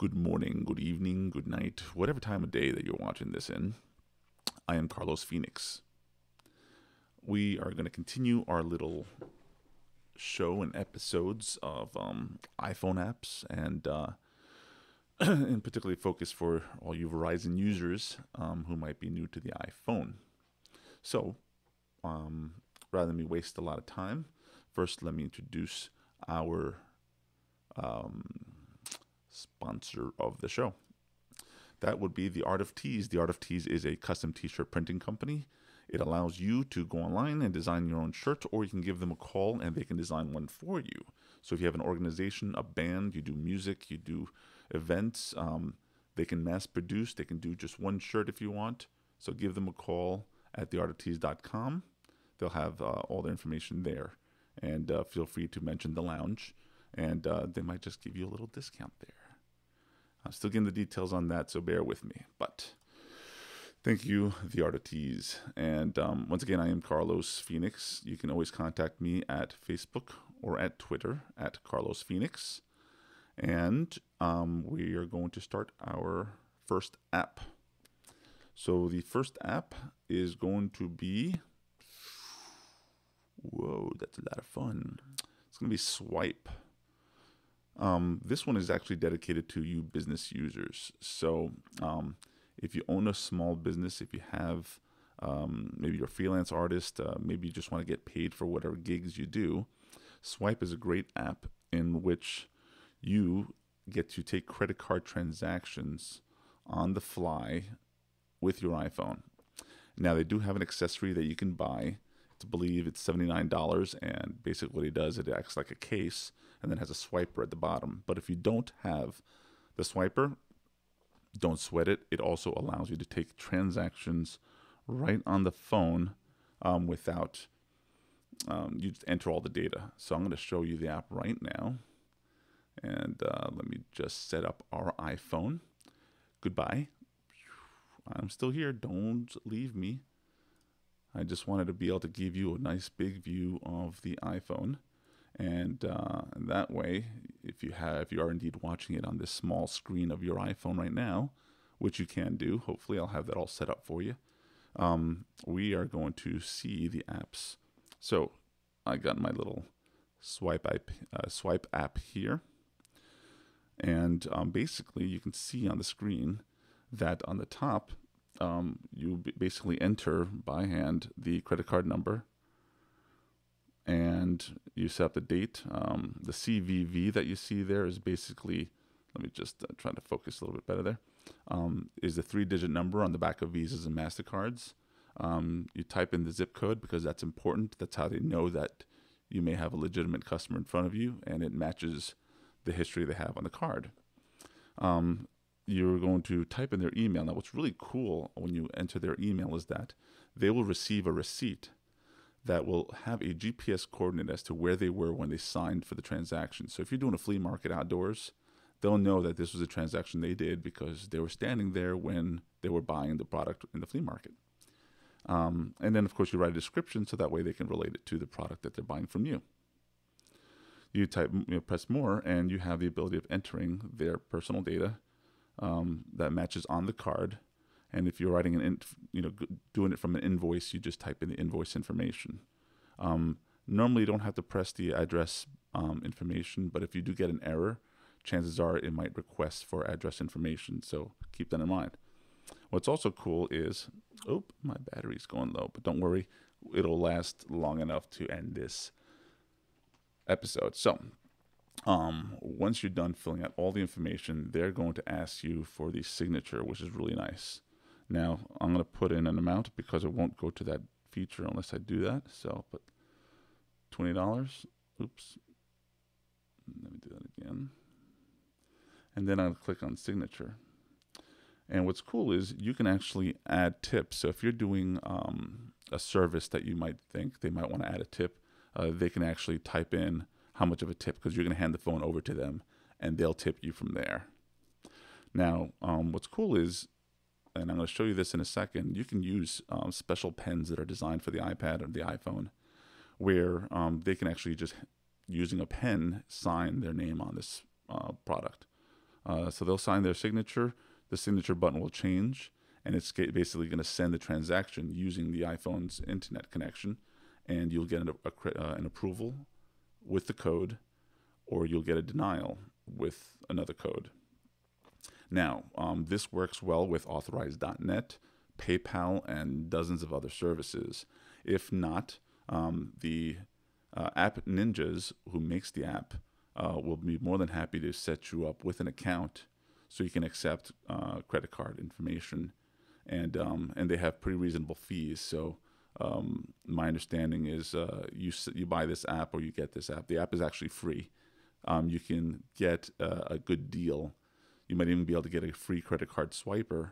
good morning, good evening, good night, whatever time of day that you're watching this in. I am Carlos Phoenix. We are going to continue our little show and episodes of iPhone apps, and and particularly focus for all you Verizon users who might be new to the iPhone. So, rather than me waste a lot of time, first let me introduce our sponsor of the show. That would be The Art of Tees. The Art of Tees is a custom t-shirt printing company. It allows you to go online and design your own shirt, or you can give them a call and they can design one for you. So if you have an organization, a band, you do music, you do events, they can mass produce. They can do just one shirt if you want. So give them a call at theartoftees.com. They'll have all the information there. And feel free to mention the lounge, and they might just give you a little discount there. I'm still getting the details on that, so bear with me. But thank you, The Art of Tees. And once again, I am Carlos Phoenix. You can always contact me at Facebook or at Twitter at Carlos Phoenix. And we are going to start our first app. So the first app is going to be, whoa, that's a lot of fun. It's going to be Skype. This one is actually dedicated to you business users. So if you own a small business, if you have maybe you're a freelance artist, maybe you just want to get paid for whatever gigs you do, Skype is a great app in which you get to take credit card transactions on the fly with your iPhone. Now, they do have an accessory that you can buy. I believe it's $79, and basically what it does, it acts like a case and then has a swiper at the bottom. But if you don't have the swiper, don't sweat it. It also allows you to take transactions right on the phone without you just enter all the data. So I'm going to show you the app right now, and let me just set up our iPhone. Goodbye. I'm still here. Don't leave me. I just wanted to be able to give you a nice big view of the iPhone, and that way, if you are indeed watching it on this small screen of your iPhone right now, which you can do, hopefully I'll have that all set up for you. We are going to see the apps. So I got my little Skype app here, and basically you can see on the screen that on the top, you basically enter by hand the credit card number, and you set up the date. The CVV that you see there is basically, let me just try to focus a little bit better there, is the 3-digit number on the back of Visas and MasterCards. You type in the zip code because that's important. That's how they know that you may have a legitimate customer in front of you, and it matches the history they have on the card. You're going to type in their email. Now, what's really cool when you enter their email is that they will receive a receipt that will have a GPS coordinate as to where they were when they signed for the transaction. So if you're doing a flea market outdoors, they'll know that this was a transaction they did because they were standing there when they were buying the product in the flea market. And then, of course, you write a description so that way they can relate it to the product that they're buying from you. You press more, and you have the ability of entering their personal data that matches on the card. And if you're writing doing it from an invoice, you just type in the invoice information. Normally, you don't have to press the address information, but if you do get an error, chances are it might request for address information. So keep that in mind. What's also cool is, my battery's going low, but don't worry, it'll last long enough to end this episode. So once you're done filling out all the information, they're going to ask you for the signature, which is really nice. Now, I'm going to put in an amount because it won't go to that feature unless I do that. So I'll put $20. Oops. Let me do that again. And then I'll click on signature. And what's cool is you can actually add tips. So if you're doing a service that you might think they might want to add a tip, they can actually type in how much of a tip, because you're going to hand the phone over to them and they'll tip you from there. Now, what's cool is, and I'm going to show you this in a second, you can use special pens that are designed for the iPad or the iPhone, where they can actually just, using a pen, sign their name on this product. So they'll sign their signature. The signature button will change, and it's basically going to send the transaction using the iPhone's internet connection, and you'll get an approval with the code, or you'll get a denial with another code. Now, this works well with Authorize.net, PayPal, and dozens of other services. If not, the App Ninjas, who makes the app, will be more than happy to set you up with an account so you can accept credit card information, and they have pretty reasonable fees. So my understanding is you buy this app or you get this app. The app is actually free. You can get a good deal. You might even be able to get a free credit card swiper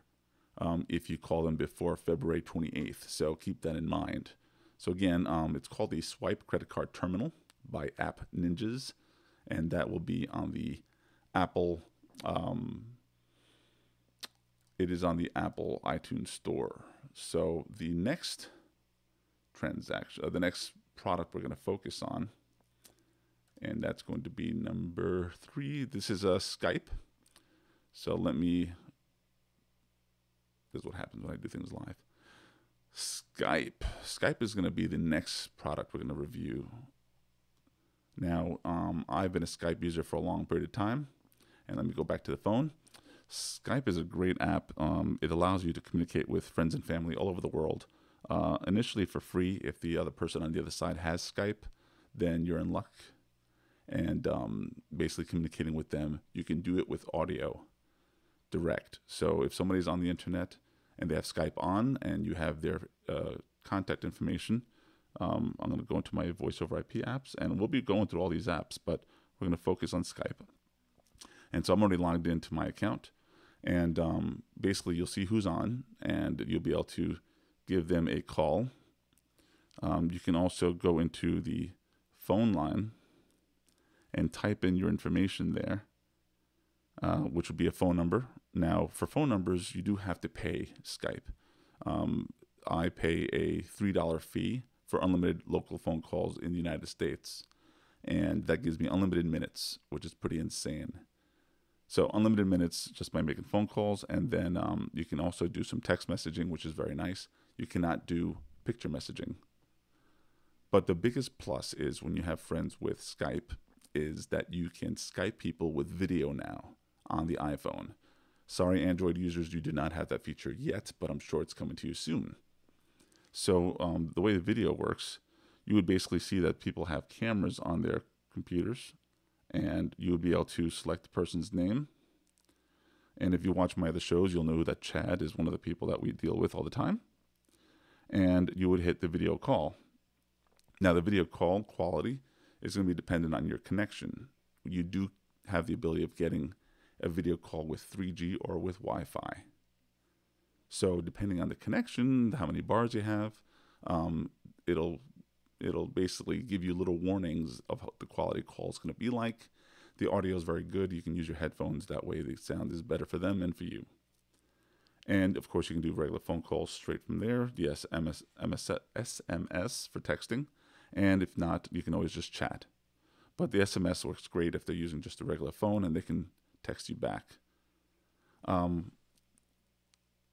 if you call them before February 28th. So keep that in mind. So again, it's called the Swipe Credit Card Terminal by App Ninjas, and that will be on the Apple. It is on the Apple iTunes Store. So the next transaction, the next product we're going to focus on, and that's going to be number 3. This is Skype. So this is what happens when I do things live. Skype is going to be the next product we're going to review. Now, I've been a Skype user for a long period of time, and let me go back to the phone. Skype is a great app. It allows you to communicate with friends and family all over the world. Initially for free. If the other person on the other side has Skype, then you're in luck. And basically communicating with them, you can do it with audio direct. So if somebody's on the internet and they have Skype on and you have their contact information, I'm going to go into my voice over IP apps, and we'll be going through all these apps, but we're going to focus on Skype. And so I'm already logged into my account, and basically you'll see who's on, and you'll be able to give them a call. You can also go into the phone line and type in your information there, which would be a phone number. Now, for phone numbers, you do have to pay Skype. I pay a $3 fee for unlimited local phone calls in the United States, and that gives me unlimited minutes, which is pretty insane. So unlimited minutes just by making phone calls, and then you can also do some text messaging, which is very nice. You cannot do picture messaging. But the biggest plus is when you have friends with Skype is that you can Skype people with video now on the iPhone. Sorry, Android users, you do not have that feature yet, but I'm sure it's coming to you soon. So the way the video works, you would basically see that people have cameras on their computers, and you would be able to select the person's name. And if you watch my other shows, you'll know that Chad is one of the people that we deal with all the time. And you would hit the video call. Now, the video call quality is going to be dependent on your connection. You do have the ability of getting a video call with 3G or with Wi-Fi. So depending on the connection, how many bars you have, it'll basically give you little warnings of how the quality call is going to be like. The audio is very good. You can use your headphones. That way the sound is better for them and for you. And of course, you can do regular phone calls straight from there. Yes, SMS for texting. And if not, you can always just chat. But the SMS works great if they're using just a regular phone, and they can text you back.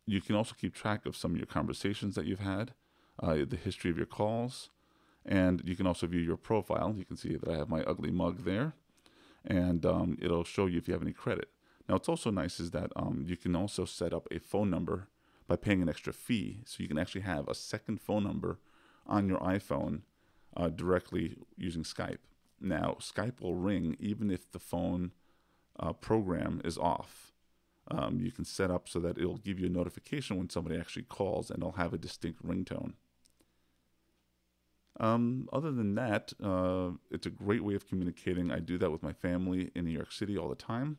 You can also keep track of some of your conversations that you've had, the history of your calls, and you can also view your profile. You can see that I have my ugly mug there, and it'll show you if you have any credit. Now, what's also nice is that you can also set up a phone number by paying an extra fee, so you can actually have a second phone number on your iPhone directly using Skype. Now, Skype will ring even if the phone program is off. You can set up so that it'll give you a notification when somebody actually calls, and it'll have a distinct ringtone. Other than that, it's a great way of communicating. I do that with my family in New York City all the time,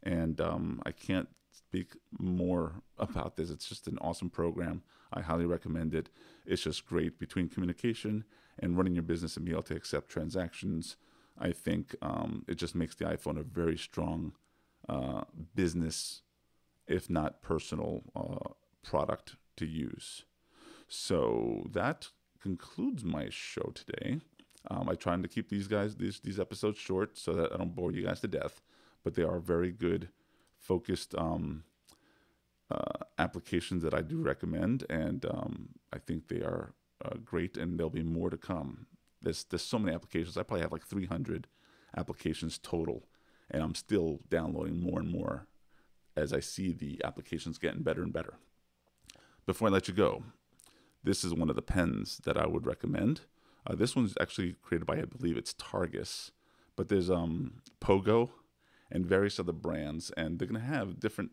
and I can't speak more about this. It's just an awesome program. I highly recommend it. It's just great between communication and running your business and being able to accept transactions. I think it just makes the iPhone a very strong business, if not personal, product to use. So that concludes my show today. I trying to keep these episodes short so that I don't bore you guys to death, but they are very good focused applications that I do recommend, and I think they are great, and there'll be more to come. There's so many applications. I probably have like 300 applications total, and I'm still downloading more and more as I see the applications getting better and better. Before I let you go, this is one of the pens that I would recommend. This one's actually created by, I believe it's Targus, but there's Pogo and various other brands, and they're going to have different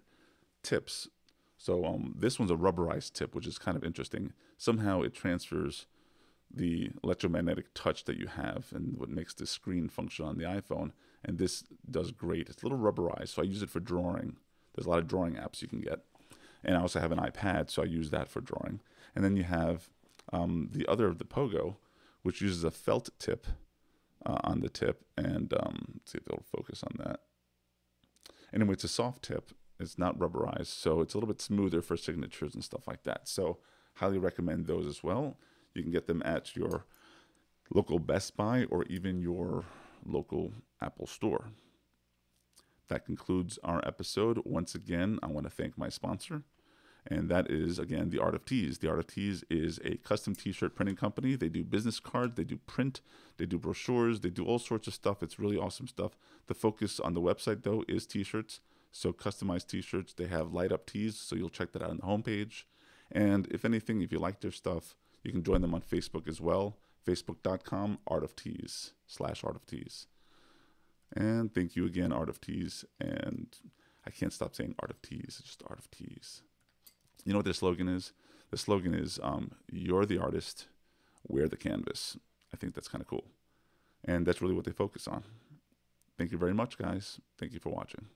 tips. So this one's a rubberized tip, which is kind of interesting. Somehow it transfers the electromagnetic touch that you have and what makes the screen function on the iPhone, and this does great. It's a little rubberized, so I use it for drawing. There's a lot of drawing apps you can get. And I also have an iPad, so I use that for drawing. And then you have the other of the Pogo, which uses a felt tip on the tip. And let's see if it'll focus on that. Anyway, it's a soft tip. It's not rubberized, so it's a little bit smoother for signatures and stuff like that. So highly recommend those as well. You can get them at your local Best Buy or even your local Apple store. That concludes our episode. Once again, I want to thank my sponsor, and that is, again, The Art of Tees. The Art of Tees is a custom t-shirt printing company. They do business cards, they do print, they do brochures, they do all sorts of stuff. It's really awesome stuff. The focus on the website, though, is t-shirts. So customized t-shirts. They have light up tees, so you'll check that out on the homepage. And if anything, if you like their stuff, you can join them on Facebook as well. Facebook.com, Art of Tees, /Art of Tees. And thank you again, Art of Tees. And I can't stop saying Art of Tees. It's just Art of Tees. You know what their slogan is? The slogan is, you're the artist, wear the canvas. I think that's kind of cool. And that's really what they focus on. Thank you very much, guys. Thank you for watching.